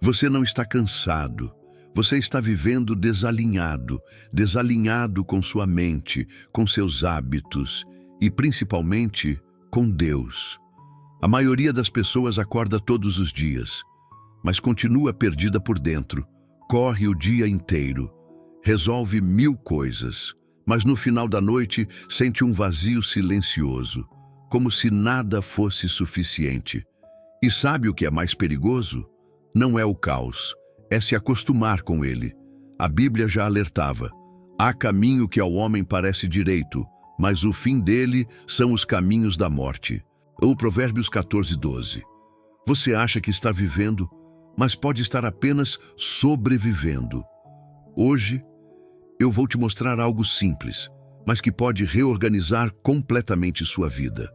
Você não está cansado. Você está vivendo desalinhado, desalinhado com sua mente, com seus hábitos e, principalmente, com Deus. A maioria das pessoas acorda todos os dias, mas continua perdida por dentro, corre o dia inteiro, resolve 1000 coisas, mas no final da noite sente um vazio silencioso, como se nada fosse suficiente. E sabe o que é mais perigoso? Não é o caos, é se acostumar com ele. A Bíblia já alertava: há caminho que ao homem parece direito, mas o fim dele são os caminhos da morte. O Provérbios 14:12. Você acha que está vivendo, mas pode estar apenas sobrevivendo. Hoje, eu vou te mostrar algo simples, mas que pode reorganizar completamente sua vida.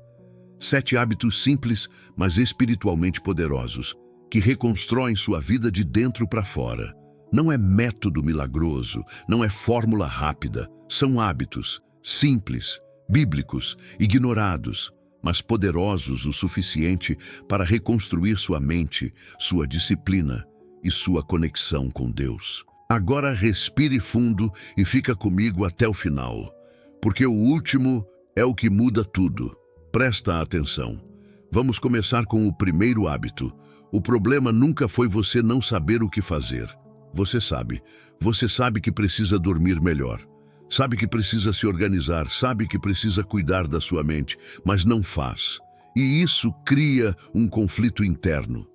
7 hábitos simples, mas espiritualmente poderosos, que reconstroem sua vida de dentro para fora. Não é método milagroso, não é fórmula rápida. São hábitos simples, bíblicos, ignorados, mas poderosos o suficiente para reconstruir sua mente, sua disciplina e sua conexão com Deus. Agora respire fundo e fica comigo até o final, porque o último é o que muda tudo. Presta atenção. Vamos começar com o primeiro hábito. O problema nunca foi você não saber o que fazer. Você sabe que precisa dormir melhor. Sabe que precisa se organizar, sabe que precisa cuidar da sua mente, mas não faz. E isso cria um conflito interno.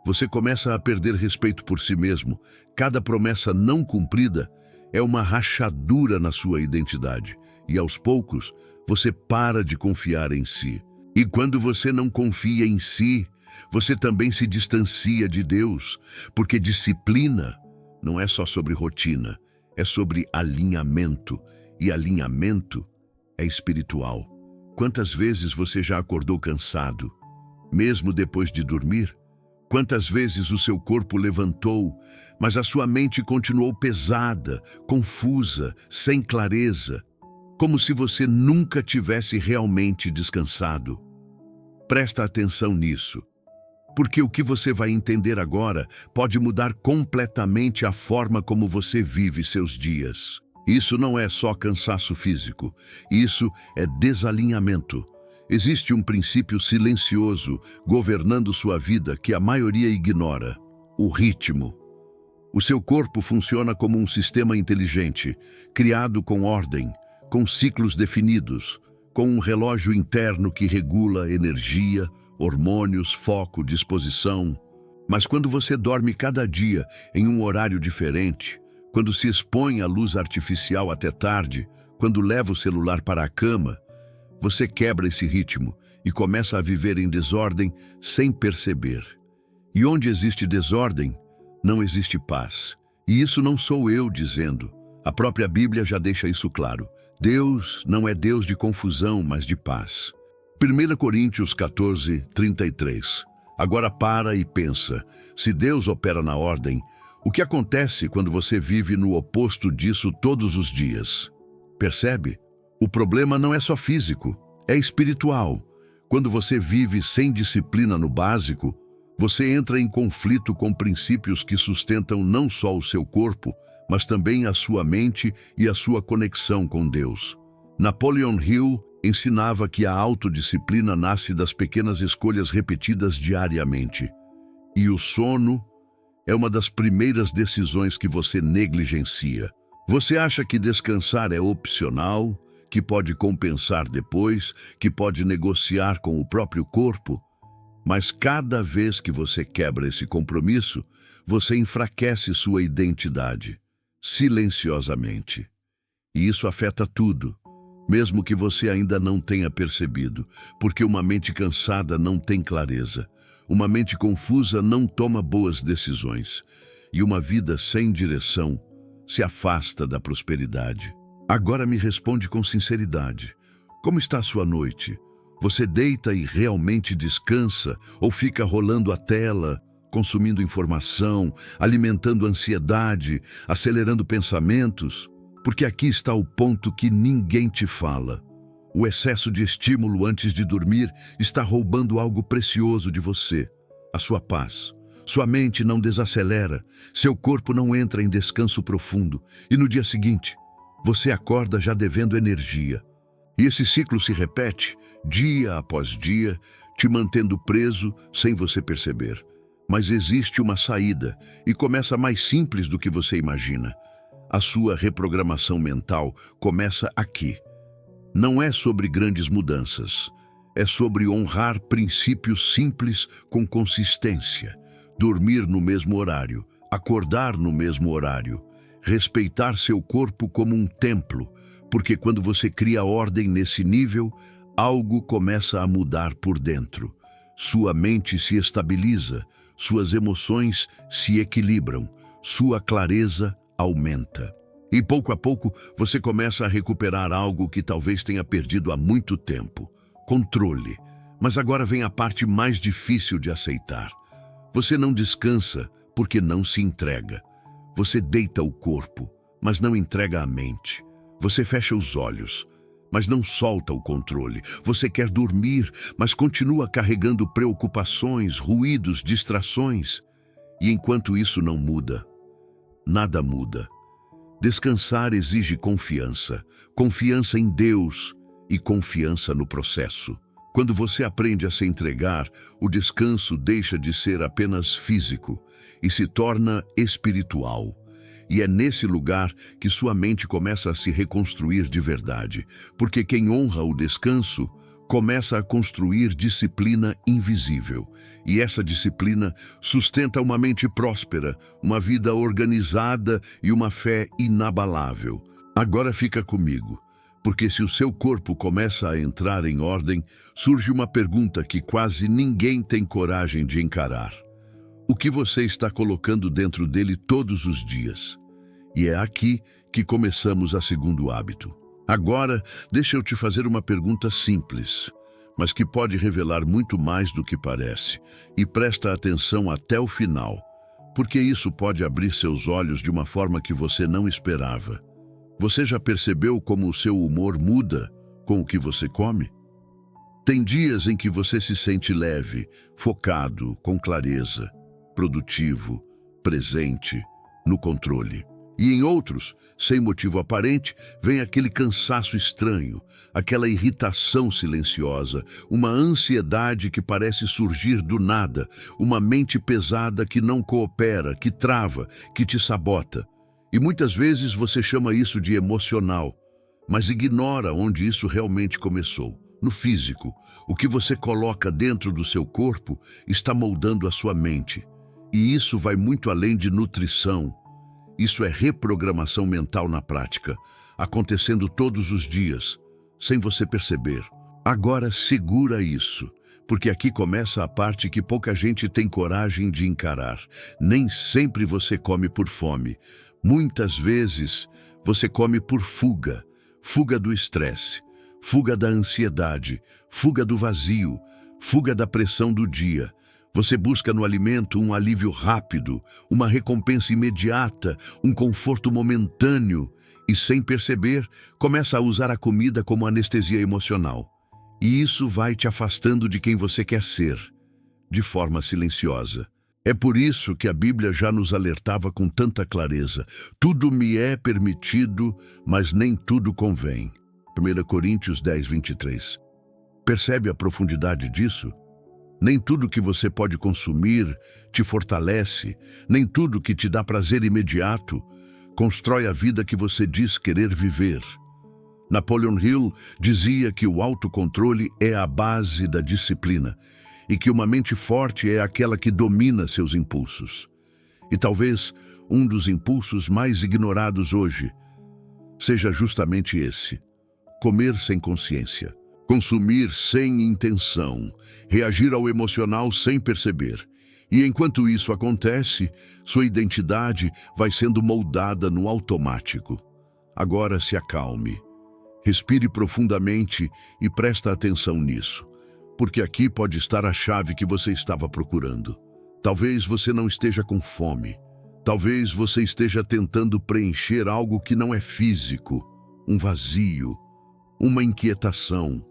Você começa a perder respeito por si mesmo. Cada promessa não cumprida é uma rachadura na sua identidade. E aos poucos, você para de confiar em si. E quando você não confia em si, você também se distancia de Deus, porque disciplina não é só sobre rotina, é sobre alinhamento, e alinhamento é espiritual. Quantas vezes você já acordou cansado, mesmo depois de dormir? Quantas vezes o seu corpo levantou, mas a sua mente continuou pesada, confusa, sem clareza, como se você nunca tivesse realmente descansado? Presta atenção nisso, porque o que você vai entender agora pode mudar completamente a forma como você vive seus dias. Isso não é só cansaço físico, isso é desalinhamento. Existe um princípio silencioso governando sua vida que a maioria ignora: o ritmo. O seu corpo funciona como um sistema inteligente, criado com ordem, com ciclos definidos, com um relógio interno que regula energia, hormônios, foco, disposição. Mas quando você dorme cada dia em um horário diferente, quando se expõe à luz artificial até tarde, quando leva o celular para a cama, você quebra esse ritmo e começa a viver em desordem sem perceber. E onde existe desordem, não existe paz. E isso não sou eu dizendo. A própria Bíblia já deixa isso claro. Deus não é Deus de confusão, mas de paz. 1 Coríntios 14:33. Agora para e pensa. Se Deus opera na ordem, o que acontece quando você vive no oposto disso todos os dias? Percebe? O problema não é só físico, é espiritual. Quando você vive sem disciplina no básico, você entra em conflito com princípios que sustentam não só o seu corpo, mas também a sua mente e a sua conexão com Deus. Napoleon Hill ensinava que a autodisciplina nasce das pequenas escolhas repetidas diariamente. E o sono é uma das primeiras decisões que você negligencia. Você acha que descansar é opcional, que pode compensar depois, que pode negociar com o próprio corpo? Mas cada vez que você quebra esse compromisso, você enfraquece sua identidade, silenciosamente. E isso afeta tudo, mesmo que você ainda não tenha percebido, porque uma mente cansada não tem clareza, uma mente confusa não toma boas decisões, e uma vida sem direção se afasta da prosperidade. Agora me responde com sinceridade. Como está a sua noite? Você deita e realmente descansa ou fica rolando a tela, consumindo informação, alimentando ansiedade, acelerando pensamentos? Porque aqui está o ponto que ninguém te fala. O excesso de estímulo antes de dormir está roubando algo precioso de você, a sua paz. Sua mente não desacelera, seu corpo não entra em descanso profundo e no dia seguinte, você acorda já devendo energia. E esse ciclo se repete, dia após dia, te mantendo preso sem você perceber. Mas existe uma saída e começa mais simples do que você imagina. A sua reprogramação mental começa aqui. Não é sobre grandes mudanças. É sobre honrar princípios simples com consistência. Dormir no mesmo horário, acordar no mesmo horário, respeitar seu corpo como um templo, porque quando você cria ordem nesse nível, algo começa a mudar por dentro. Sua mente se estabiliza, suas emoções se equilibram, sua clareza aumenta. E pouco a pouco você começa a recuperar algo que talvez tenha perdido há muito tempo. Controle. Mas agora vem a parte mais difícil de aceitar. Você não descansa porque não se entrega. Você deita o corpo, mas não entrega a mente. Você fecha os olhos, mas não solta o controle. Você quer dormir, mas continua carregando preocupações, ruídos, distrações. E enquanto isso não muda, nada muda. Descansar exige confiança, confiança em Deus e confiança no processo. Quando você aprende a se entregar, o descanso deixa de ser apenas físico e se torna espiritual. E é nesse lugar que sua mente começa a se reconstruir de verdade, porque quem honra o descanso começa a construir disciplina invisível. E essa disciplina sustenta uma mente próspera, uma vida organizada e uma fé inabalável. Agora fica comigo, porque se o seu corpo começa a entrar em ordem, surge uma pergunta que quase ninguém tem coragem de encarar. O que você está colocando dentro dele todos os dias? E é aqui que começamos a segundo hábito. Agora, deixa eu te fazer uma pergunta simples, mas que pode revelar muito mais do que parece. E presta atenção até o final, porque isso pode abrir seus olhos de uma forma que você não esperava. Você já percebeu como o seu humor muda com o que você come? Tem dias em que você se sente leve, focado, com clareza, produtivo, presente, no controle. E em outros, sem motivo aparente, vem aquele cansaço estranho, aquela irritação silenciosa, uma ansiedade que parece surgir do nada, uma mente pesada que não coopera, que trava, que te sabota. E muitas vezes você chama isso de emocional, mas ignora onde isso realmente começou. No físico, o que você coloca dentro do seu corpo está moldando a sua mente. E isso vai muito além de nutrição. Isso é reprogramação mental na prática, acontecendo todos os dias, sem você perceber. Agora segura isso, porque aqui começa a parte que pouca gente tem coragem de encarar. Nem sempre você come por fome. Muitas vezes você come por fuga, fuga do estresse, fuga da ansiedade, fuga do vazio, fuga da pressão do dia. Você busca no alimento um alívio rápido, uma recompensa imediata, um conforto momentâneo e, sem perceber, começa a usar a comida como anestesia emocional. E isso vai te afastando de quem você quer ser, de forma silenciosa. É por isso que a Bíblia já nos alertava com tanta clareza. Tudo me é permitido, mas nem tudo convém. 1 Coríntios 10, 23. Percebe a profundidade disso? Nem tudo que você pode consumir te fortalece, nem tudo que te dá prazer imediato constrói a vida que você diz querer viver. Napoleon Hill dizia que o autocontrole é a base da disciplina e que uma mente forte é aquela que domina seus impulsos. E talvez um dos impulsos mais ignorados hoje seja justamente esse: comer sem consciência. Consumir sem intenção, reagir ao emocional sem perceber. E enquanto isso acontece, sua identidade vai sendo moldada no automático. Agora se acalme, respire profundamente e presta atenção nisso, porque aqui pode estar a chave que você estava procurando. Talvez você não esteja com fome, talvez você esteja tentando preencher algo que não é físico, um vazio, uma inquietação,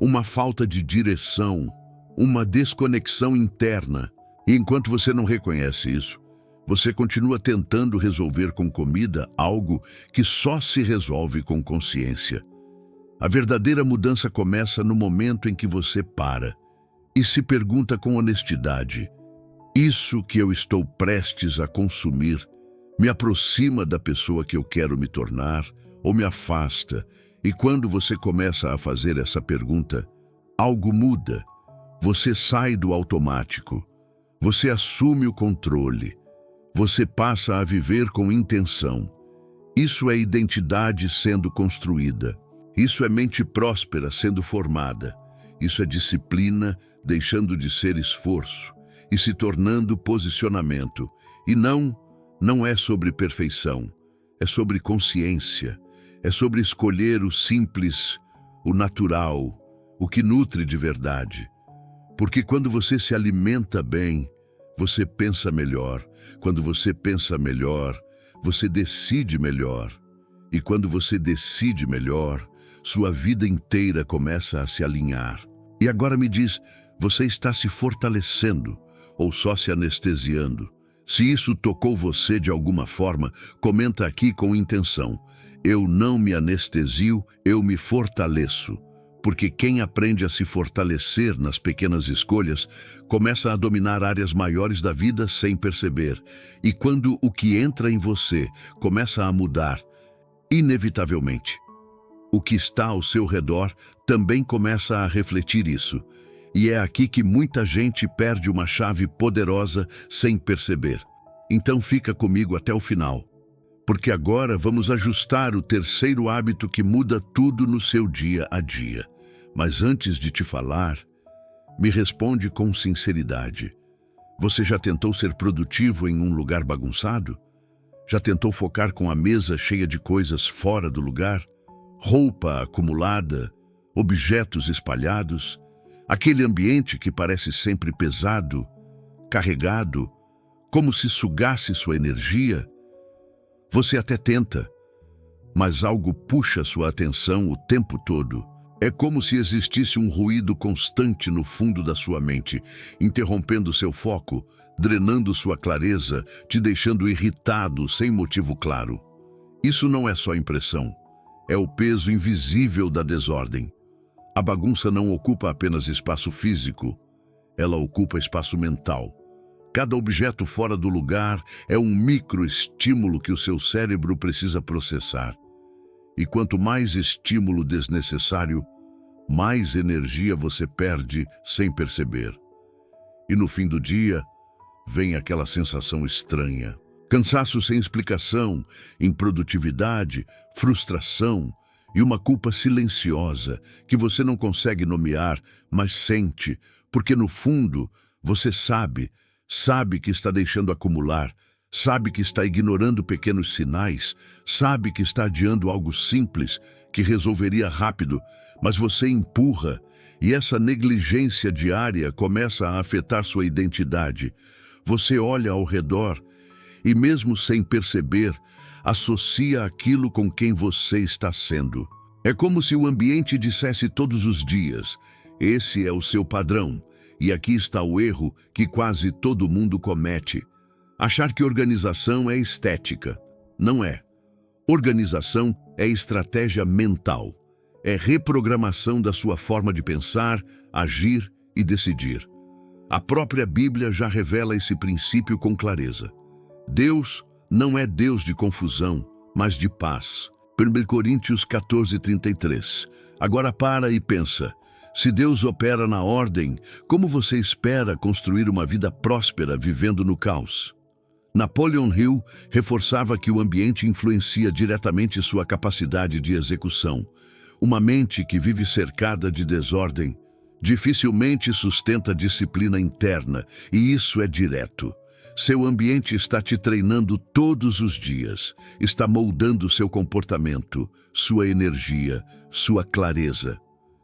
uma falta de direção, uma desconexão interna. E enquanto você não reconhece isso, você continua tentando resolver com comida algo que só se resolve com consciência. A verdadeira mudança começa no momento em que você para e se pergunta com honestidade: isso que eu estou prestes a consumir me aproxima da pessoa que eu quero me tornar ou me afasta? E quando você começa a fazer essa pergunta, algo muda. Você sai do automático. Você assume o controle. Você passa a viver com intenção. Isso é identidade sendo construída. Isso é mente próspera sendo formada. Isso é disciplina deixando de ser esforço e se tornando posicionamento. E não é sobre perfeição. É sobre consciência. É sobre escolher o simples, o natural, o que nutre de verdade. Porque quando você se alimenta bem, você pensa melhor. Quando você pensa melhor, você decide melhor. E quando você decide melhor, sua vida inteira começa a se alinhar. E agora me diz, você está se fortalecendo ou só se anestesiando? Se isso tocou você de alguma forma, comenta aqui com intenção. Eu não me anestesio, eu me fortaleço. Porque quem aprende a se fortalecer nas pequenas escolhas, começa a dominar áreas maiores da vida sem perceber. E quando o que entra em você começa a mudar, inevitavelmente, o que está ao seu redor também começa a refletir isso. E é aqui que muita gente perde uma chave poderosa sem perceber. Então fica comigo até o final. Porque agora vamos ajustar o terceiro hábito que muda tudo no seu dia a dia. Mas antes de te falar, me responde com sinceridade. Você já tentou ser produtivo em um lugar bagunçado? Já tentou focar com a mesa cheia de coisas fora do lugar? Roupa acumulada, objetos espalhados, aquele ambiente que parece sempre pesado, carregado, como se sugasse sua energia? Você até tenta, mas algo puxa sua atenção o tempo todo. É como se existisse um ruído constante no fundo da sua mente, interrompendo seu foco, drenando sua clareza, te deixando irritado sem motivo claro. Isso não é só impressão, é o peso invisível da desordem. A bagunça não ocupa apenas espaço físico, ela ocupa espaço mental. Cada objeto fora do lugar é um microestímulo que o seu cérebro precisa processar. E quanto mais estímulo desnecessário, mais energia você perde sem perceber. E no fim do dia, vem aquela sensação estranha. Cansaço sem explicação, improdutividade, frustração e uma culpa silenciosa que você não consegue nomear, mas sente, porque no fundo você sabe que está deixando acumular, sabe que está ignorando pequenos sinais, sabe que está adiando algo simples que resolveria rápido, mas você empurra e essa negligência diária começa a afetar sua identidade. Você olha ao redor e, mesmo sem perceber, associa aquilo com quem você está sendo. É como se o ambiente dissesse todos os dias: esse é o seu padrão. E aqui está o erro que quase todo mundo comete. Achar que organização é estética. Não é. Organização é estratégia mental. É reprogramação da sua forma de pensar, agir e decidir. A própria Bíblia já revela esse princípio com clareza. Deus não é Deus de confusão, mas de paz. 1 Coríntios 14:33. Agora para e pensa. Se Deus opera na ordem, como você espera construir uma vida próspera vivendo no caos? Napoleon Hill reforçava que o ambiente influencia diretamente sua capacidade de execução. Uma mente que vive cercada de desordem dificilmente sustenta disciplina interna, e isso é direto. Seu ambiente está te treinando todos os dias, está moldando seu comportamento, sua energia, sua clareza.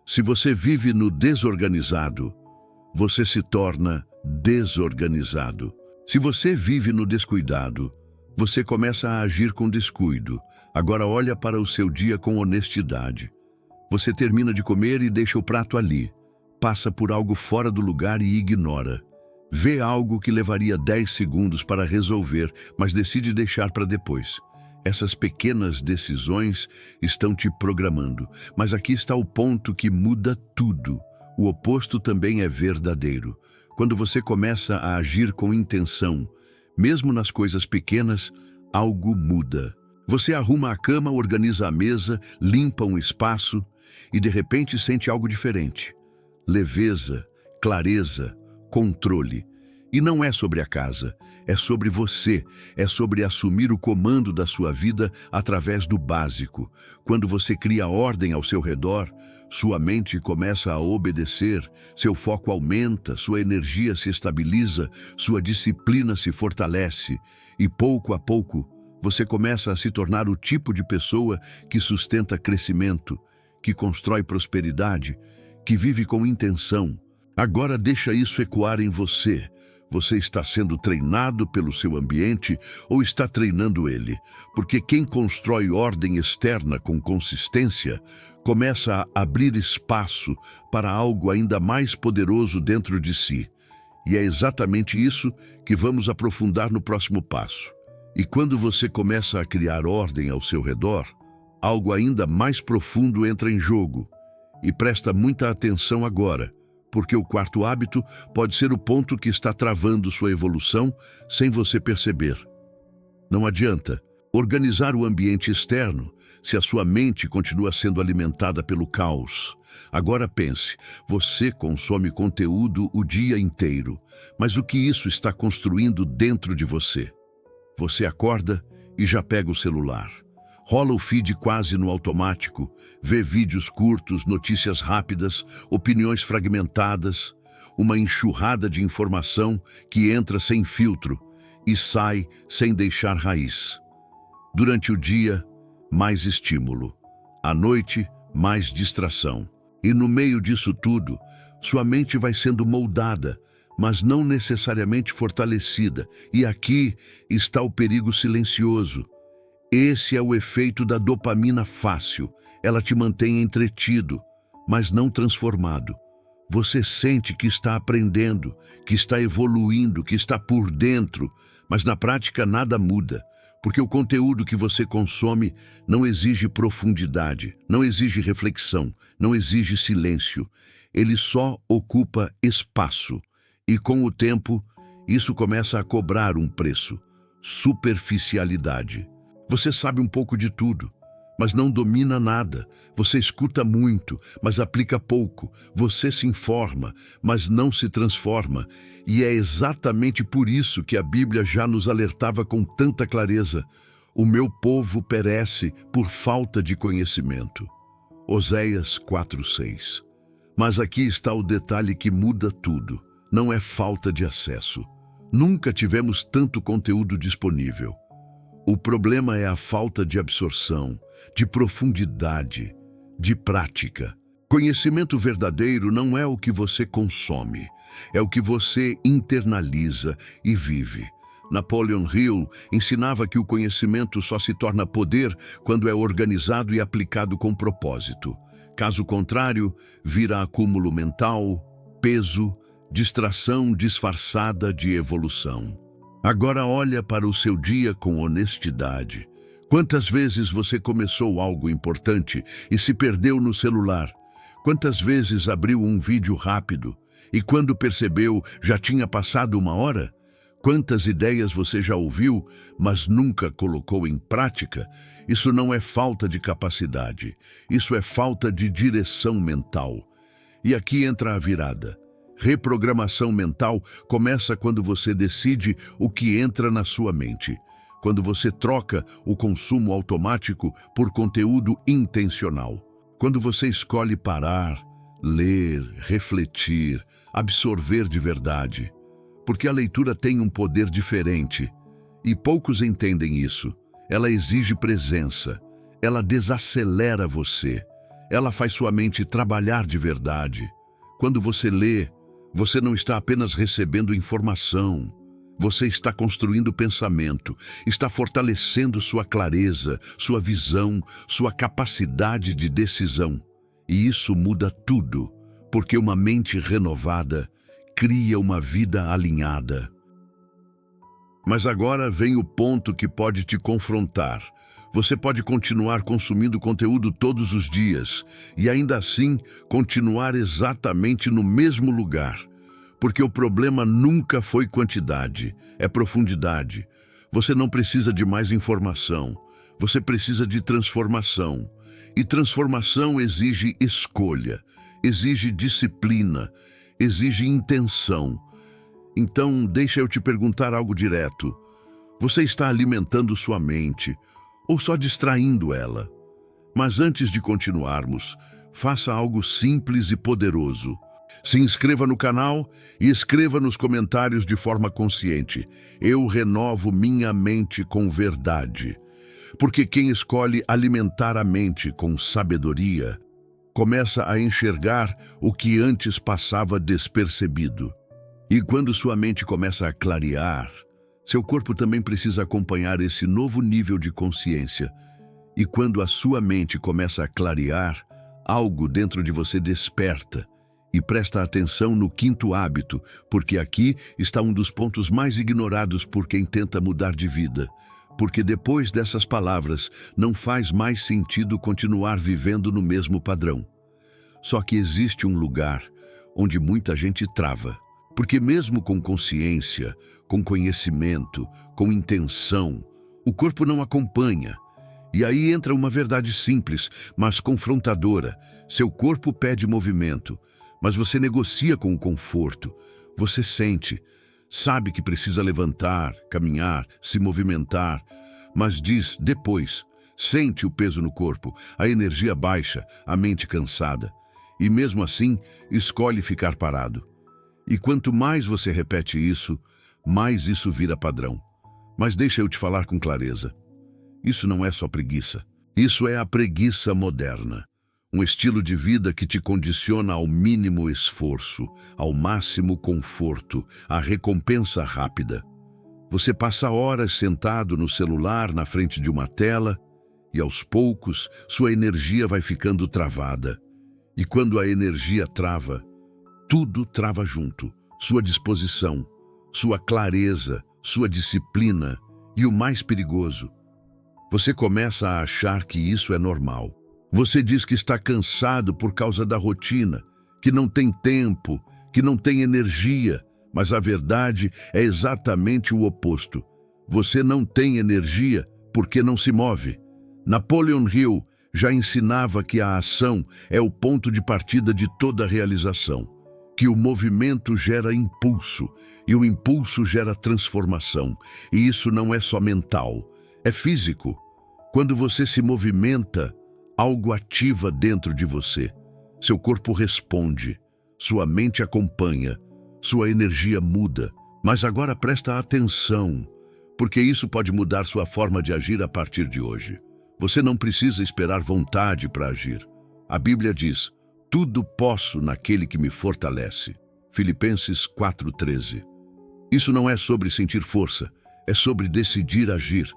Se você vive no desorganizado, você se torna desorganizado. Se você vive no descuidado, você começa a agir com descuido. Agora olha para o seu dia com honestidade. Você termina de comer e deixa o prato ali. Passa por algo fora do lugar e ignora. Vê algo que levaria 10 segundos para resolver, mas decide deixar para depois. Essas pequenas decisões estão te programando, mas aqui está o ponto que muda tudo. O oposto também é verdadeiro. Quando você começa a agir com intenção, mesmo nas coisas pequenas, algo muda. Você arruma a cama, organiza a mesa, limpa um espaço e de repente sente algo diferente. Leveza, clareza, controle. E não é sobre a casa, é sobre você, é sobre assumir o comando da sua vida através do básico. Quando você cria ordem ao seu redor, sua mente começa a obedecer, seu foco aumenta, sua energia se estabiliza, sua disciplina se fortalece e pouco a pouco você começa a se tornar o tipo de pessoa que sustenta crescimento, que constrói prosperidade, que vive com intenção. Agora deixa isso ecoar em você. Você está sendo treinado pelo seu ambiente ou está treinando ele? Porque quem constrói ordem externa com consistência começa a abrir espaço para algo ainda mais poderoso dentro de si. E é exatamente isso que vamos aprofundar no próximo passo. E quando você começa a criar ordem ao seu redor, algo ainda mais profundo entra em jogo. E presta muita atenção agora, porque o quarto hábito pode ser o ponto que está travando sua evolução sem você perceber. Não adianta organizar o ambiente externo se a sua mente continua sendo alimentada pelo caos. Agora pense, você consome conteúdo o dia inteiro, mas o que isso está construindo dentro de você? Você acorda e já pega o celular. Rola o feed quase no automático, vê vídeos curtos, notícias rápidas, opiniões fragmentadas, uma enxurrada de informação que entra sem filtro e sai sem deixar raiz. Durante o dia, mais estímulo. À noite, mais distração. E no meio disso tudo, sua mente vai sendo moldada, mas não necessariamente fortalecida. E aqui está o perigo silencioso. Esse é o efeito da dopamina fácil. Ela te mantém entretido, mas não transformado. Você sente que está aprendendo, que está evoluindo, que está por dentro, mas na prática nada muda, porque o conteúdo que você consome não exige profundidade, não exige reflexão, não exige silêncio. Ele só ocupa espaço. E com o tempo, isso começa a cobrar um preço: superficialidade. Você sabe um pouco de tudo, mas não domina nada. Você escuta muito, mas aplica pouco. Você se informa, mas não se transforma. E é exatamente por isso que a Bíblia já nos alertava com tanta clareza: o meu povo perece por falta de conhecimento. Oséias 4:6. Mas aqui está o detalhe que muda tudo. Não é falta de acesso. Nunca tivemos tanto conteúdo disponível. O problema é a falta de absorção, de profundidade, de prática. Conhecimento verdadeiro não é o que você consome, é o que você internaliza e vive. Napoleon Hill ensinava que o conhecimento só se torna poder quando é organizado e aplicado com propósito. Caso contrário, vira acúmulo mental, peso, distração disfarçada de evolução. Agora olha para o seu dia com honestidade. Quantas vezes você começou algo importante e se perdeu no celular? Quantas vezes abriu um vídeo rápido e quando percebeu já tinha passado 1 hora? Quantas ideias você já ouviu, mas nunca colocou em prática? Isso não é falta de capacidade, isso é falta de direção mental. E aqui entra a virada. Reprogramação mental começa quando você decide o que entra na sua mente, quando você troca o consumo automático por conteúdo intencional, quando você escolhe parar, ler, refletir, absorver de verdade, porque a leitura tem um poder diferente e poucos entendem isso. Ela exige presença, ela desacelera você, ela faz sua mente trabalhar de verdade. Quando você lê, você não está apenas recebendo informação, você está construindo pensamento, está fortalecendo sua clareza, sua visão, sua capacidade de decisão. E isso muda tudo, porque uma mente renovada cria uma vida alinhada. Mas agora vem o ponto que pode te confrontar. Você pode continuar consumindo conteúdo todos os dias e ainda assim continuar exatamente no mesmo lugar. Porque o problema nunca foi quantidade, é profundidade. Você não precisa de mais informação, você precisa de transformação. E transformação exige escolha, exige disciplina, exige intenção. Então, deixa eu te perguntar algo direto. Você está alimentando sua mente ou só distraindo ela? Mas antes de continuarmos, faça algo simples e poderoso. Se inscreva no canal e escreva nos comentários de forma consciente. Eu renovo minha mente com verdade. Porque quem escolhe alimentar a mente com sabedoria, começa a enxergar o que antes passava despercebido. E quando sua mente começa a clarear, seu corpo também precisa acompanhar esse novo nível de consciência. E quando a sua mente começa a clarear, algo dentro de você desperta. E presta atenção no quinto hábito, porque aqui está um dos pontos mais ignorados por quem tenta mudar de vida. Porque depois dessas palavras, não faz mais sentido continuar vivendo no mesmo padrão. Só que existe um lugar onde muita gente trava. Porque mesmo com consciência, com conhecimento, com intenção, o corpo não acompanha. E aí entra uma verdade simples, mas confrontadora. Seu corpo pede movimento, mas você negocia com o conforto. Você sente, sabe que precisa levantar, caminhar, se movimentar, mas diz depois, sente o peso no corpo, a energia baixa, a mente cansada. E mesmo assim, escolhe ficar parado. E quanto mais você repete isso, mais isso vira padrão. Mas deixa eu te falar com clareza. Isso não é só preguiça. Isso é a preguiça moderna. Um estilo de vida que te condiciona ao mínimo esforço, ao máximo conforto, à recompensa rápida. Você passa horas sentado no celular na frente de uma tela e aos poucos sua energia vai ficando travada. E quando a energia trava, tudo trava junto. Sua disposição, sua clareza, sua disciplina e o mais perigoso, você começa a achar que isso é normal. Você diz que está cansado por causa da rotina, que não tem tempo, que não tem energia, mas a verdade é exatamente o oposto. Você não tem energia porque não se move. Napoleon Hill já ensinava que a ação é o ponto de partida de toda realização, que o movimento gera impulso e o impulso gera transformação. E isso não é só mental, é físico. Quando você se movimenta, algo ativa dentro de você. Seu corpo responde, sua mente acompanha, sua energia muda. Mas agora presta atenção, porque isso pode mudar sua forma de agir a partir de hoje. Você não precisa esperar vontade para agir. A Bíblia diz, tudo posso naquele que me fortalece. Filipenses 4:13. Isso não é sobre sentir força, é sobre decidir agir.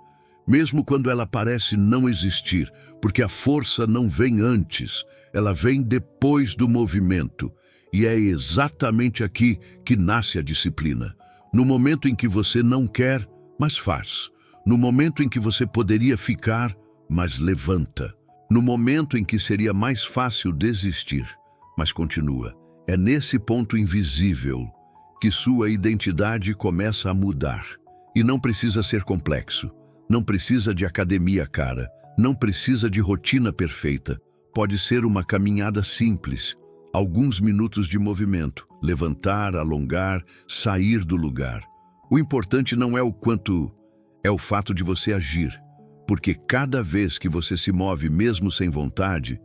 Mesmo quando ela parece não existir, porque a força não vem antes, ela vem depois do movimento. E é exatamente aqui que nasce a disciplina. No momento em que você não quer, mas faz. No momento em que você poderia ficar, mas levanta. No momento em que seria mais fácil desistir, mas continua. É nesse ponto invisível que sua identidade começa a mudar. E não precisa ser complexo. Não precisa de academia cara, não precisa de rotina perfeita. Pode ser uma caminhada simples, alguns minutos de movimento, levantar, alongar, sair do lugar. O importante não é o quanto, é o fato de você agir. Porque cada vez que você se move mesmo sem vontade,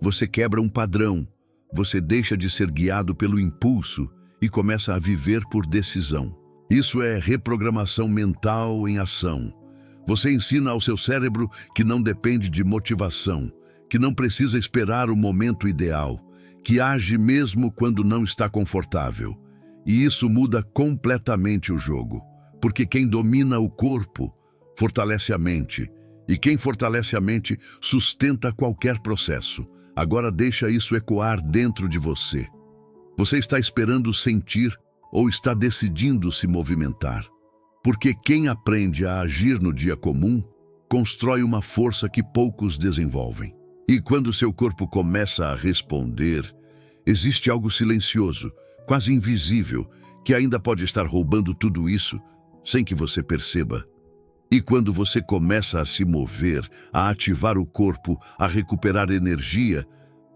você quebra um padrão, você deixa de ser guiado pelo impulso e começa a viver por decisão. Isso é reprogramação mental em ação. Você ensina ao seu cérebro que não depende de motivação, que não precisa esperar o momento ideal, que age mesmo quando não está confortável. E isso muda completamente o jogo, porque quem domina o corpo fortalece a mente, e quem fortalece a mente sustenta qualquer processo. Agora deixa isso ecoar dentro de você. Você está esperando sentir ou está decidindo se movimentar. Porque quem aprende a agir no dia comum, constrói uma força que poucos desenvolvem. E quando seu corpo começa a responder, existe algo silencioso, quase invisível, que ainda pode estar roubando tudo isso sem que você perceba. E quando você começa a se mover, a ativar o corpo, a recuperar energia,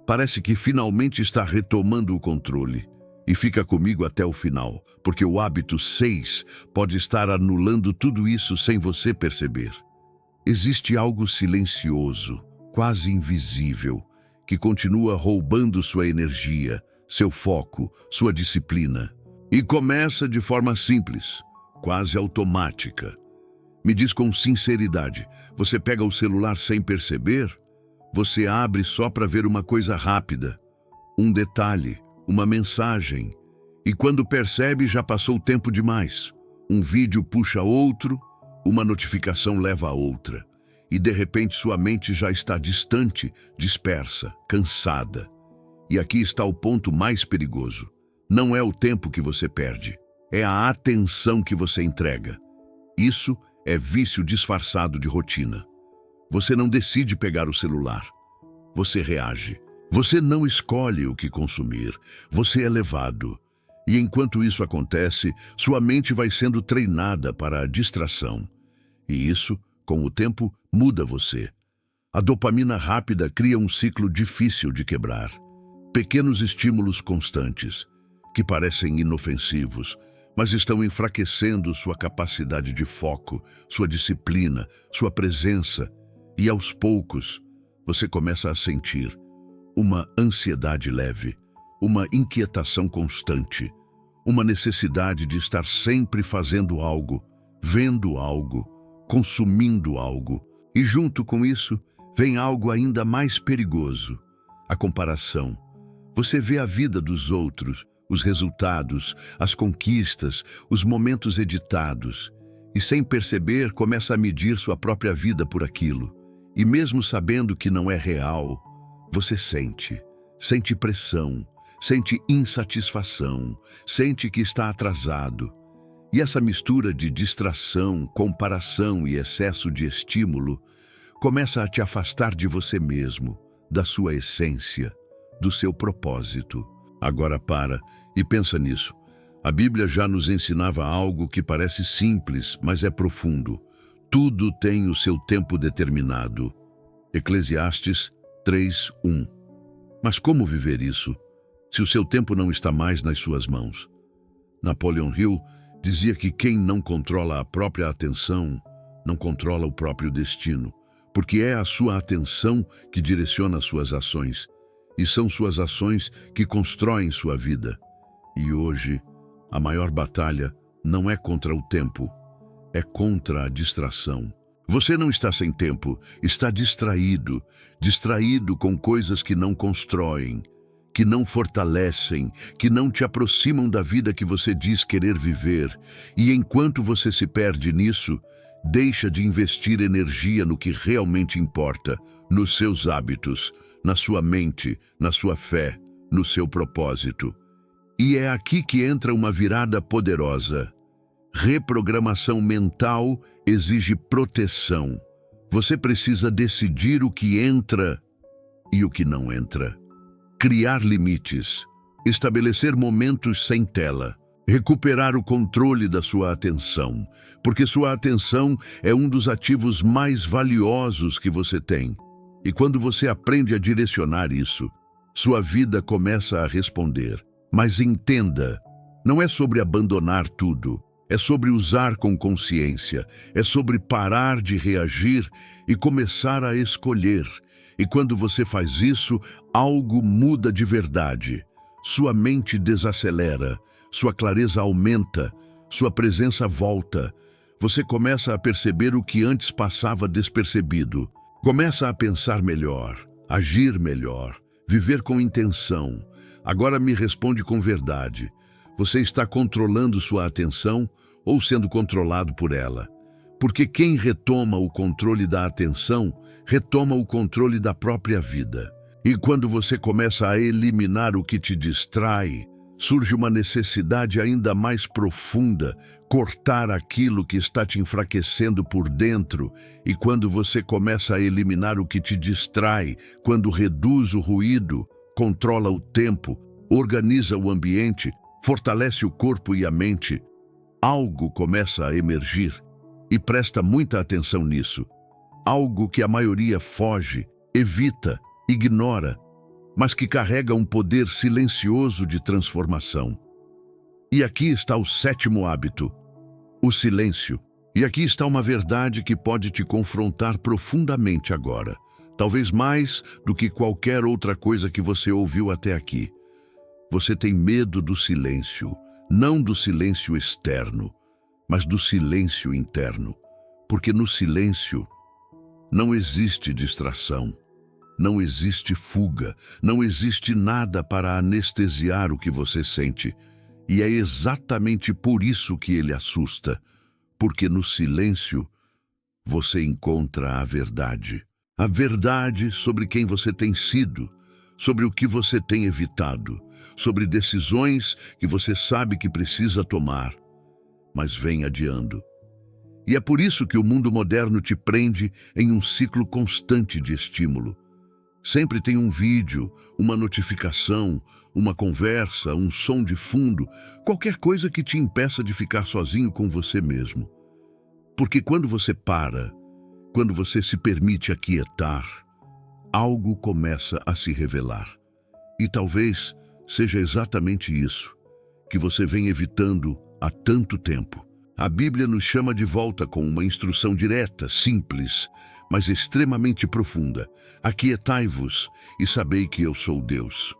parece que finalmente está retomando o controle. E fica comigo até o final, porque o hábito 6 pode estar anulando tudo isso sem você perceber. Existe algo silencioso, quase invisível, que continua roubando sua energia, seu foco, sua disciplina. E começa de forma simples, quase automática. Me diz com sinceridade, você pega o celular sem perceber? Você abre só para ver uma coisa rápida, um detalhe, uma mensagem, e quando percebe já passou tempo demais. Um vídeo puxa outro, uma notificação leva a outra, e de repente sua mente já está distante, dispersa, cansada. E aqui está o ponto mais perigoso. Não é o tempo que você perde, é a atenção que você entrega. Isso é vício disfarçado de rotina. Você não decide pegar o celular, você reage. Você não escolhe o que consumir, você é levado. E enquanto isso acontece, sua mente vai sendo treinada para a distração. E isso, com o tempo, muda você. A dopamina rápida cria um ciclo difícil de quebrar. Pequenos estímulos constantes, que parecem inofensivos, mas estão enfraquecendo sua capacidade de foco, sua disciplina, sua presença. E aos poucos, você começa a sentir uma ansiedade leve, uma inquietação constante, uma necessidade de estar sempre fazendo algo, vendo algo, consumindo algo. E junto com isso, vem algo ainda mais perigoso, a comparação. Você vê a vida dos outros, os resultados, as conquistas, os momentos editados, e sem perceber começa a medir sua própria vida por aquilo. E mesmo sabendo que não é real, você sente pressão, sente insatisfação, sente que está atrasado. E essa mistura de distração, comparação e excesso de estímulo começa a te afastar de você mesmo, da sua essência, do seu propósito. Agora para e pensa nisso. A Bíblia já nos ensinava algo que parece simples, mas é profundo. Tudo tem o seu tempo determinado. Eclesiastes 3:1. Mas como viver isso, se o seu tempo não está mais nas suas mãos? Napoleon Hill dizia que quem não controla a própria atenção, não controla o próprio destino, porque é a sua atenção que direciona suas ações, e são suas ações que constroem sua vida. E hoje, a maior batalha não é contra o tempo, é contra a distração. Você não está sem tempo, está distraído, distraído com coisas que não constroem, que não fortalecem, que não te aproximam da vida que você diz querer viver. E enquanto você se perde nisso, deixa de investir energia no que realmente importa, nos seus hábitos, na sua mente, na sua fé, no seu propósito. E é aqui que entra uma virada poderosa. Reprogramação mental exige proteção. Você precisa decidir o que entra e o que não entra. Criar limites, estabelecer momentos sem tela, recuperar o controle da sua atenção, porque sua atenção é um dos ativos mais valiosos que você tem. E quando você aprende a direcionar isso, sua vida começa a responder. Mas entenda, não é sobre abandonar tudo. É sobre usar com consciência, é sobre parar de reagir e começar a escolher. E quando você faz isso, algo muda de verdade. Sua mente desacelera, sua clareza aumenta, sua presença volta. Você começa a perceber o que antes passava despercebido. Começa a pensar melhor, agir melhor, viver com intenção. Agora me responde com verdade. Você está controlando sua atenção ou sendo controlado por ela? Porque quem retoma o controle da atenção, retoma o controle da própria vida. E quando você começa a eliminar o que te distrai, Surge uma necessidade ainda mais profunda, cortar aquilo que está te enfraquecendo por dentro, e quando você começa a eliminar o que te distrai, quando reduz o ruído, controla o tempo, organiza o ambiente, fortalece o corpo e a mente, algo começa a emergir. E presta muita atenção nisso. Algo que a maioria foge, evita, ignora, mas que carrega um poder silencioso de transformação. E aqui está o 7º hábito, o silêncio. E aqui está uma verdade que pode te confrontar profundamente agora, talvez mais do que qualquer outra coisa que você ouviu até aqui. Você tem medo do silêncio, não do silêncio externo, mas do silêncio interno, porque no silêncio não existe distração. Não existe fuga, não existe nada para anestesiar o que você sente. E é exatamente por isso que ele assusta, porque no silêncio você encontra a verdade. A verdade sobre quem você tem sido, sobre o que você tem evitado, sobre decisões que você sabe que precisa tomar, mas vem adiando. E é por isso que o mundo moderno te prende em um ciclo constante de estímulo. Sempre tem um vídeo, uma notificação, uma conversa, um som de fundo, qualquer coisa que te impeça de ficar sozinho com você mesmo. Porque quando você para, quando você se permite aquietar, algo começa a se revelar. E talvez seja exatamente isso que você vem evitando há tanto tempo. A Bíblia nos chama de volta com uma instrução direta, simples, mas extremamente profunda. Aquietai-vos e sabei que eu sou Deus.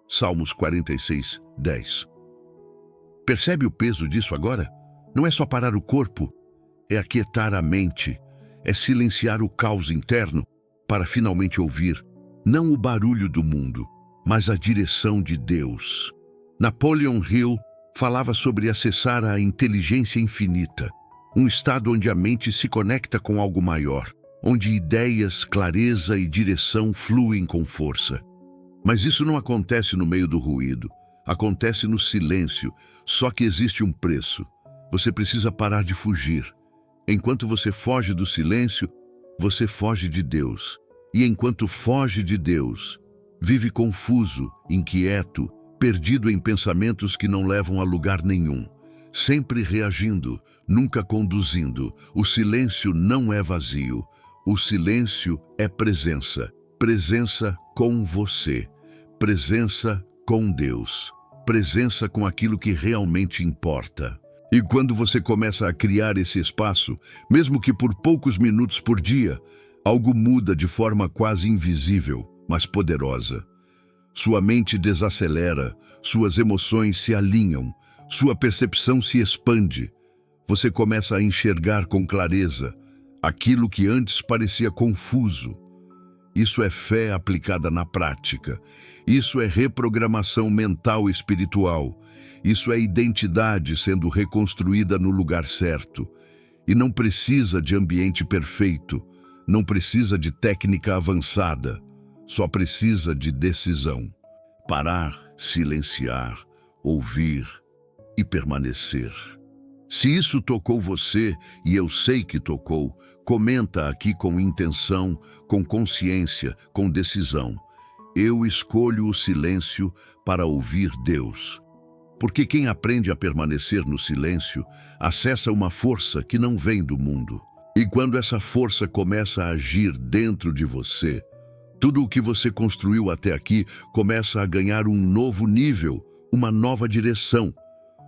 Salmos 46, 10. Percebe o peso disso agora? Não é só parar o corpo, é aquietar a mente, é silenciar o caos interno para finalmente ouvir, não o barulho do mundo, mas a direção de Deus. Napoleon Hill falava sobre acessar a inteligência infinita, um estado onde a mente se conecta com algo maior, onde ideias, clareza e direção fluem com força. Mas isso não acontece no meio do ruído, acontece no silêncio, só que existe um preço. Você precisa parar de fugir. Enquanto você foge do silêncio, você foge de Deus. E enquanto foge de Deus, vive confuso, inquieto, perdido em pensamentos que não levam a lugar nenhum, sempre reagindo, nunca conduzindo. O silêncio não é vazio. O silêncio é presença. Presença com você. Presença com Deus. Presença com aquilo que realmente importa. E quando você começa a criar esse espaço, mesmo que por poucos minutos por dia, algo muda de forma quase invisível, mas poderosa. Sua mente desacelera, suas emoções se alinham, sua percepção se expande. Você começa a enxergar com clareza aquilo que antes parecia confuso. Isso é fé aplicada na prática. Isso é reprogramação mental e espiritual. Isso é identidade sendo reconstruída no lugar certo. E não precisa de ambiente perfeito, não precisa de técnica avançada. Só precisa de decisão. Parar, silenciar, ouvir e permanecer. Se isso tocou você, e eu sei que tocou, comenta aqui com intenção, com consciência, com decisão. Eu escolho o silêncio para ouvir Deus. Porque quem aprende a permanecer no silêncio, acessa uma força que não vem do mundo. E quando essa força começa a agir dentro de você, tudo o que você construiu até aqui começa a ganhar um novo nível, uma nova direção,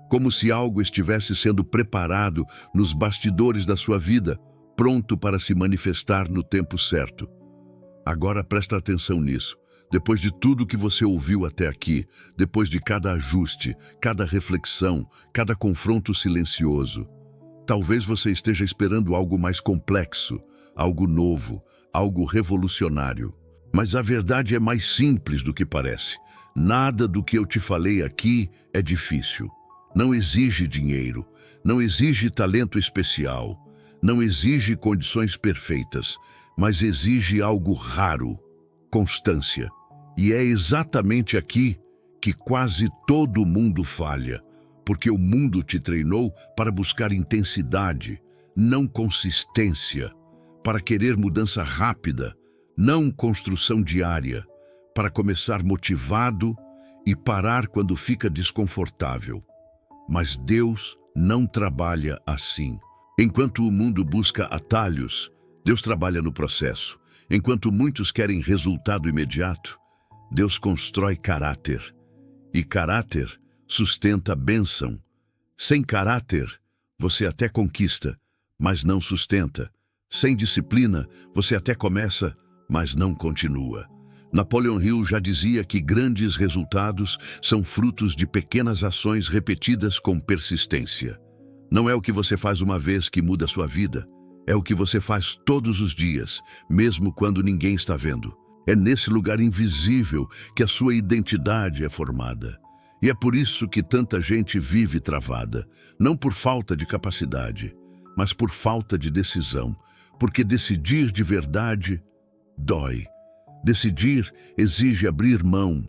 como se algo estivesse sendo preparado nos bastidores da sua vida, pronto para se manifestar no tempo certo. Agora presta atenção nisso. Depois de tudo que você ouviu até aqui, depois de cada ajuste, cada reflexão, cada confronto silencioso, talvez você esteja esperando algo mais complexo, algo novo, algo revolucionário. Mas a verdade é mais simples do que parece. Nada do que eu te falei aqui é difícil. Não exige dinheiro, não exige talento especial, não exige condições perfeitas, mas exige algo raro, constância. E é exatamente aqui que quase todo mundo falha, porque o mundo te treinou para buscar intensidade, não consistência, para querer mudança rápida, não construção diária, para começar motivado e parar quando fica desconfortável. Mas Deus não trabalha assim. Enquanto o mundo busca atalhos, Deus trabalha no processo. Enquanto muitos querem resultado imediato, Deus constrói caráter. E caráter sustenta bênção. Sem caráter, você até conquista, mas não sustenta. Sem disciplina, você até começa, mas não continua. Napoleon Hill já dizia que grandes resultados são frutos de pequenas ações repetidas com persistência. Não é o que você faz uma vez que muda a sua vida, é o que você faz todos os dias, mesmo quando ninguém está vendo. É nesse lugar invisível que a sua identidade é formada. E é por isso que tanta gente vive travada, não por falta de capacidade, mas por falta de decisão, porque decidir de verdade dói. Decidir exige abrir mão,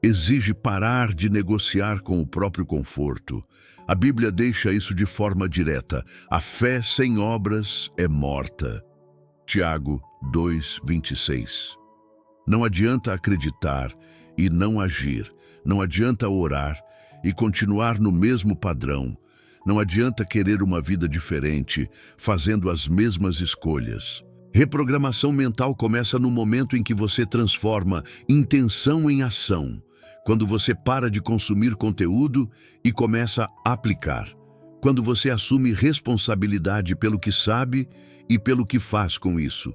exige parar de negociar com o próprio conforto. A Bíblia deixa isso de forma direta. A fé sem obras é morta. Tiago 2:26. Não adianta acreditar e não agir. Não adianta orar e continuar no mesmo padrão. Não adianta querer uma vida diferente, fazendo as mesmas escolhas. Reprogramação mental começa no momento em que você transforma intenção em ação, quando você para de consumir conteúdo e começa a aplicar, quando você assume responsabilidade pelo que sabe e pelo que faz com isso.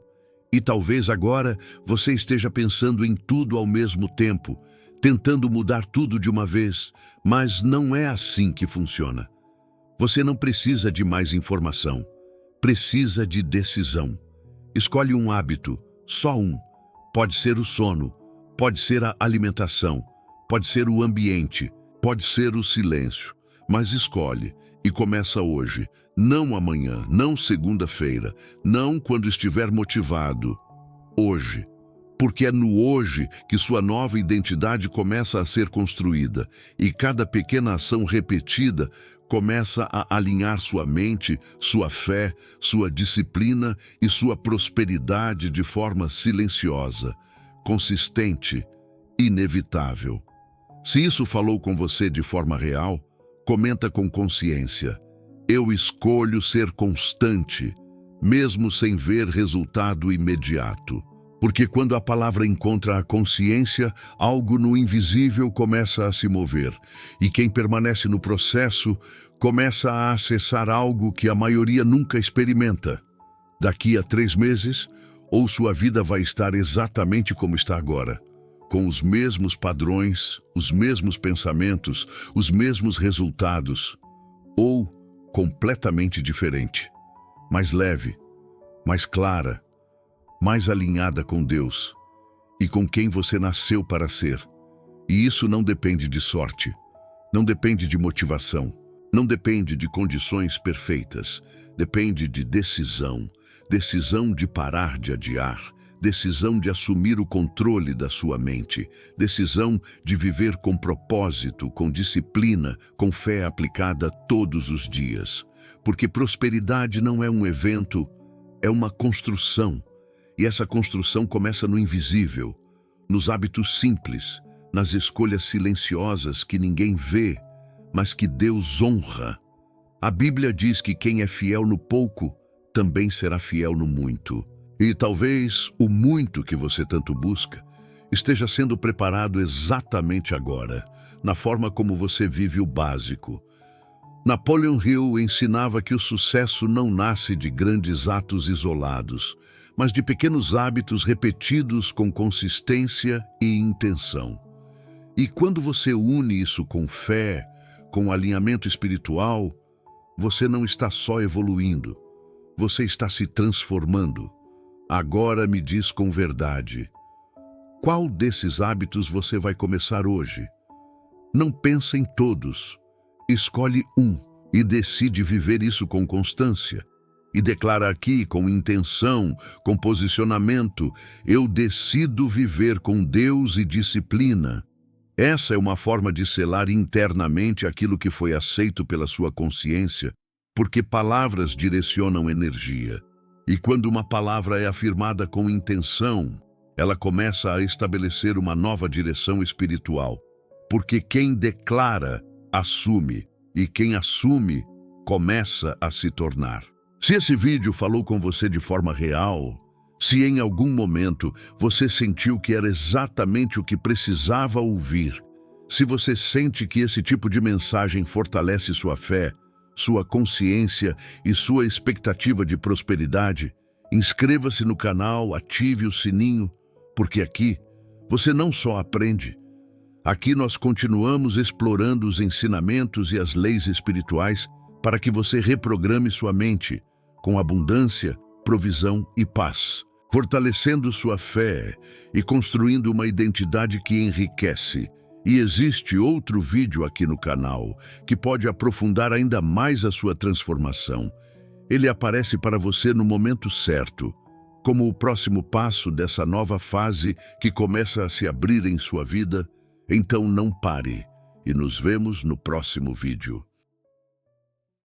E talvez agora você esteja pensando em tudo ao mesmo tempo, tentando mudar tudo de uma vez, mas não é assim que funciona. Você não precisa de mais informação, precisa de decisão. Escolhe um hábito, só um. Pode ser o sono, pode ser a alimentação, pode ser o ambiente, pode ser o silêncio. Mas escolhe e começa hoje, não amanhã, não segunda-feira, não quando estiver motivado. Hoje. Porque é no hoje que sua nova identidade começa a ser construída e cada pequena ação repetida começa a alinhar sua mente, sua fé, sua disciplina e sua prosperidade de forma silenciosa, consistente, inevitável. Se isso falou com você de forma real, comenta com consciência. Eu escolho ser constante, mesmo sem ver resultado imediato. Porque quando a palavra encontra a consciência, algo no invisível começa a se mover. E quem permanece no processo começa a acessar algo que a maioria nunca experimenta. Daqui a 3 meses, ou sua vida vai estar exatamente como está agora, com os mesmos padrões, os mesmos pensamentos, os mesmos resultados, ou completamente diferente, mais leve, mais clara, mais alinhada com Deus e com quem você nasceu para ser. E isso não depende de sorte, não depende de motivação, não depende de condições perfeitas, depende de decisão, decisão de parar de adiar, decisão de assumir o controle da sua mente, decisão de viver com propósito, com disciplina, com fé aplicada todos os dias. Porque prosperidade não é um evento, é uma construção. E essa construção começa no invisível, nos hábitos simples, nas escolhas silenciosas que ninguém vê, mas que Deus honra. A Bíblia diz que quem é fiel no pouco também será fiel no muito. E talvez o muito que você tanto busca esteja sendo preparado exatamente agora, na forma como você vive o básico. Napoleon Hill ensinava que o sucesso não nasce de grandes atos isolados, mas de pequenos hábitos repetidos com consistência e intenção. E quando você une isso com fé, com alinhamento espiritual, você não está só evoluindo, você está se transformando. Agora me diz com verdade, qual desses hábitos você vai começar hoje? Não pensa em todos, escolhe um e decide viver isso com constância. E declara aqui com intenção, com posicionamento, eu decido viver com Deus e disciplina. Essa é uma forma de selar internamente aquilo que foi aceito pela sua consciência, porque palavras direcionam energia. E quando uma palavra é afirmada com intenção, ela começa a estabelecer uma nova direção espiritual. Porque quem declara, assume, e quem assume, começa a se tornar. Se esse vídeo falou com você de forma real, se em algum momento você sentiu que era exatamente o que precisava ouvir, se você sente que esse tipo de mensagem fortalece sua fé, sua consciência e sua expectativa de prosperidade, inscreva-se no canal, ative o sininho, porque aqui você não só aprende. Aqui nós continuamos explorando os ensinamentos e as leis espirituais para que você reprograme sua mente com abundância, provisão e paz, fortalecendo sua fé e construindo uma identidade que enriquece. E existe outro vídeo aqui no canal que pode aprofundar ainda mais a sua transformação. Ele aparece para você no momento certo, como o próximo passo dessa nova fase que começa a se abrir em sua vida. Então não pare e nos vemos no próximo vídeo.